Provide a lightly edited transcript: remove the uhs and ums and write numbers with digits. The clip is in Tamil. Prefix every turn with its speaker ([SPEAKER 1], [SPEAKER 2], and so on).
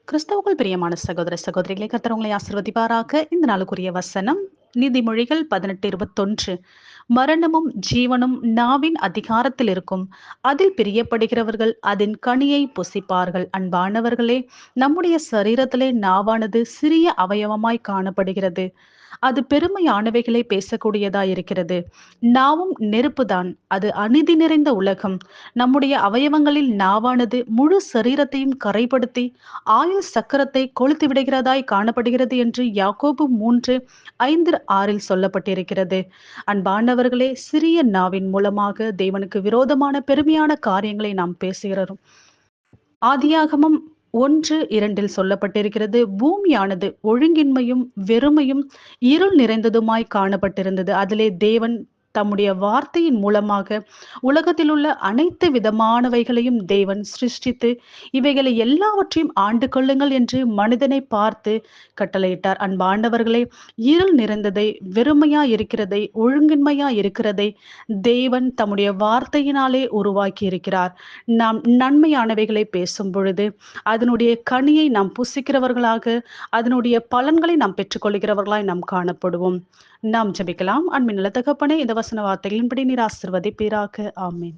[SPEAKER 1] கிறிஸ்தவுக்குள் பிரியமான சகோதர சகோதரிகளை கர்த்தர் உங்களை ஆசீர்வதிப்பாராக. இந்த நாளுக்குரிய வசனம் நீதிமொழிகள் 18:21. மரணமும் ஜீவனும் நாவின் அதிகாரத்தில் இருக்கும். அதில் பிரியப்படுகிறவர்கள் அதன் கனியை புசிப்பார்கள். அன்பானவர்களே, நம்முடைய சரீரத்திலே நாவானது சிறிய அவயவமாய் காணப்படுகிறது. அது பெருமையானவைகளை பேசக்கூடியதா இருக்கிறது. நாவும் நெருப்புதான். அது அநீதி நிறைந்த உலகம். நம்முடைய அவயவங்களில் நாவானது முழு சரீரத்தையும் கரைப்படுத்தி ஆயுள் சக்கரத்தை கொளுத்து விடுகிறதாய் காணப்படுகிறது என்று யாக்கோபு 3:5-6 சொல்லப்பட்டிருக்கிறது. அன்பானவர்களே, சிறிய நாவின் மூலமாக தேவனுக்கு விரோதமான பெருமையான காரியங்களை நாம் பேசுகிறோம். ஆதியாகமம் 1:2 சொல்லப்பட்டிருக்கிறது, பூமியானது ஒழுங்கின்மையும் வெறுமையும் இருள் நிறைந்ததுமாய் காணப்பட்டிருந்தது. அதிலே தேவன் தம்முடைய வார்த்தையின் மூலமாக உலகத்தில் உள்ள அனைத்து விதமானவைகளையும் தேவன் சிருஷ்டித்து இவைகளை எல்லாவற்றையும் ஆண்டு கொள்ளுங்கள் என்று மனிதனை பார்த்து கட்டளையிட்டார். அன்பாண்டவர்களே, இருள் நிறைந்ததை, வெறுமையா இருக்கிறதை, ஒழுங்கின்மையா இருக்கிறதை தேவன் தம்முடைய வார்த்தையினாலே உருவாக்கி இருக்கிறார். நாம் நன்மையானவைகளை பேசும் பொழுது அதனுடைய கனியை நாம் புசிக்கிறவர்களாக, அதனுடைய பலன்களை நாம் பெற்றுக்கொள்கிறவர்களாய் நாம் காணப்படுவோம். நாம் ஜெபிக்கலாம். அன்பின் நல்ல தகப்பனே, இந்த வசன வார்த்தைகளின்படி நீர் ஆசீர்வதிப்பீராக. ஆமென்.